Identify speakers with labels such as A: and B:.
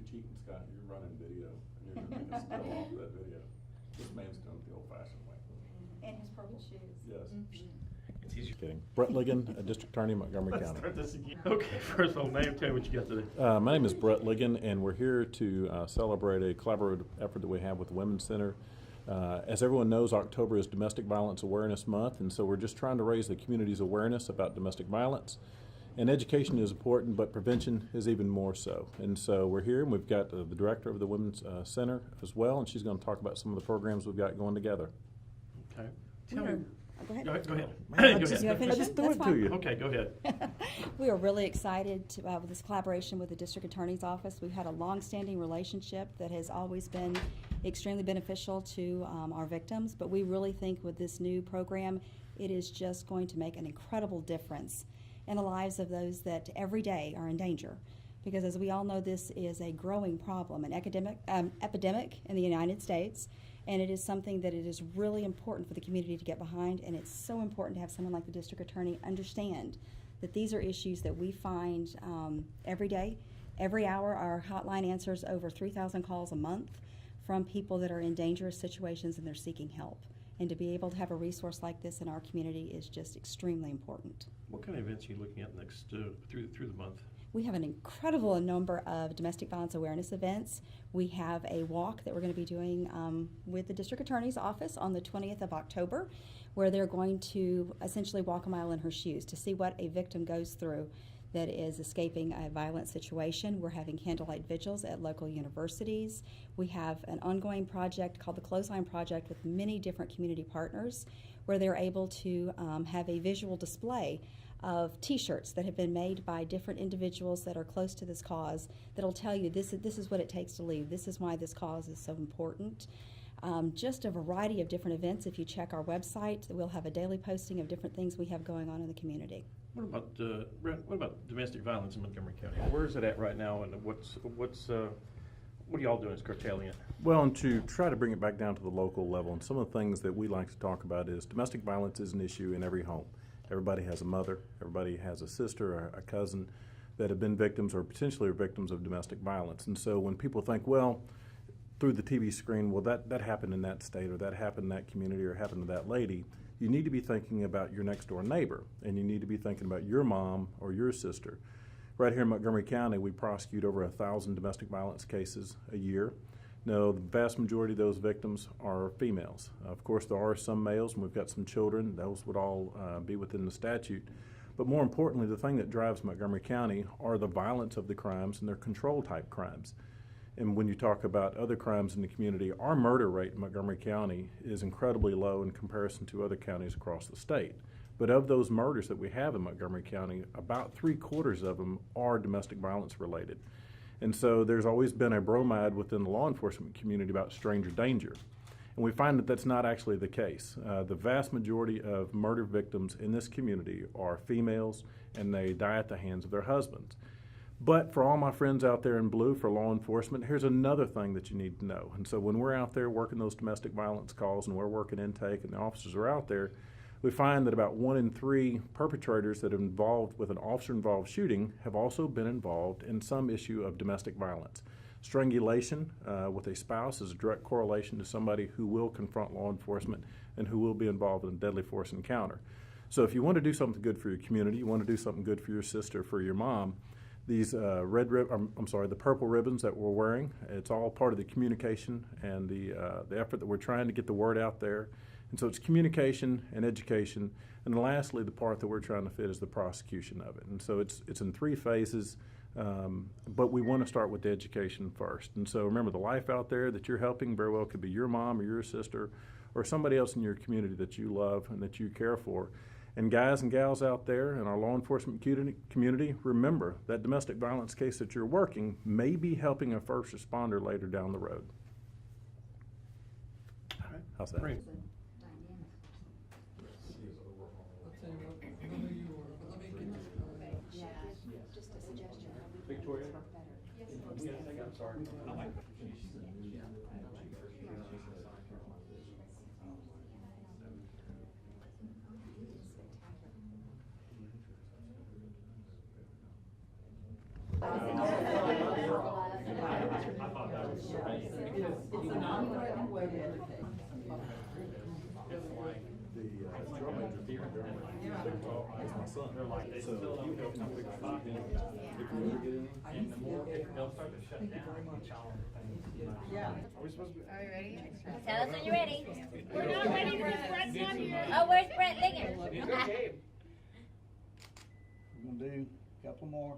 A: cheating, Scott. You're running video, and you're going to make a still off that video. This man's done it the old-fashioned way.
B: And his purple shoes.
A: Yes.
C: It's easier.
A: Kidding. Brett Ligon, District Attorney, Montgomery
C: Let's
A: County.
C: start this again. Okay, first of all, name, tell me what you got today.
A: My name is Brett Ligon, and we're here to celebrate a collaborative effort that we have with the Women's Center. As everyone knows, October is Domestic Violence Awareness Month, and so we're just trying to raise the community's awareness about domestic violence. And education is important, but prevention is even more so. And so we're here, and we've got the director of the Women's Center as well, and she's going to talk about some of the programs we've got going together.
C: Okay. Tell me.
B: Go ahead.
C: Go ahead.
B: You
C: Go
B: want to
C: ahead.
B: finish
A: just
B: it?
A: threw
B: That's
A: it to
B: fine.
A: you.
C: Okay, go ahead.
B: We are really excited with this collaboration with the District Attorney's Office. We've had a long-standing relationship that has always been extremely beneficial to our victims, but we really think with this new program, it is just going to make an incredible difference in the lives of those that every day are in danger. Because as we all know, this is a growing problem, an epidemic in the United States, and it is something that it is really important for the community to get behind, and it's so important to have someone like the District Attorney understand that these are issues that we find every day. Every hour, our hotline answers over 3,000 calls a month from people that are in dangerous situations and they're seeking help. And to be able to have a resource like this in our community is just extremely important.
C: What kind of events are you looking at next through the month?
B: We have an incredible number of domestic violence awareness events. We have a walk that we're going to be doing with the District Attorney's Office on the 20th of October, where they're going to essentially walk a mile in her shoes to see what a victim goes through that is escaping a violent situation. We're having candlelight vigils at local universities. We have an ongoing project called the Clothesline Project with many different community partners, where they're able to have a visual display of T-shirts that have been made by different individuals that are close to this cause that'll tell you this is what it takes to leave. This is why this cause is so important. Just a variety of different events. If you check our website, we'll have a daily posting of different things we have going on in the community.
C: What about Brent? What about domestic violence in Montgomery County? Where is it at right now, and what are y'all doing as curtailing it?
A: Well, and to try to bring it back down to the local level, and some of the things that we like to talk about is domestic violence is an issue in every home. Everybody has a mother, everybody has a sister or a cousin that have been victims or potentially are victims of domestic violence. And so when people think, well, through the TV screen, well, that happened in that state or that happened in that community or happened to that lady, you need to be thinking about your next door neighbor, and you need to be thinking about your mom or your sister. Right here in Montgomery County, we prosecute over 1,000 domestic violence cases a year. Now, the vast majority of those victims are females. Of course, there are some males, and we've got some children. Those would all be within the statute. But more importantly, the thing that drives Montgomery County are the violence of the crimes and their control-type crimes. And when you talk about other crimes in the community, our murder rate in Montgomery County is incredibly low in comparison to other counties across the state. But of those murders that we have in Montgomery County, about 3/4 of them are domestic violence related. And so there's always been a bromide within the law enforcement community about stranger danger. And we find that that's not actually the case. The vast majority of murder victims in this community are females, and they die at the hands of their husbands. But for all my friends out there in blue for law enforcement, here's another thing that you need to know. And so when we're out there working those domestic violence calls and we're working intake and the officers are out there, we find that about 1 in 3 perpetrators that are involved with an officer-involved shooting have also been involved in some issue of domestic violence. Strangulation with a spouse is a direct correlation to somebody who will confront law enforcement and who will be involved in a deadly force encounter. So if you want to do something good for your community, you want to do something good for your sister, for your mom, these the purple ribbons that we're wearing, it's all part of the communication and the effort that we're trying to get the word out there. And so it's communication and education. And then lastly, the part that we're trying to fit is the prosecution of it. And so it's in 3 phases, but we want to start with the education first. And so remember, the life out there that you're helping very well could be your mom or your sister or somebody else in your community that you love and that you care for. And guys and gals out there in our law enforcement community, remember that domestic violence case that you're working may be helping a first responder later down the road.
C: All right.
A: How's that?
C: Great.
B: Just a suggestion.
C: Victoria?
B: Yes.
C: I'm sorry. I like that.
A: the drum major here in Durham. Big Talk is my son. So you help me figure out if you ever get any.
C: They'll start to shut down.
D: Yeah.
C: Are we supposed to be?
E: Are you ready? Tell us when you're ready.
D: We're not ready for Brett's not here.
E: Oh, where's Brett Liggins?
C: He's okay.
F: We're gonna do a couple more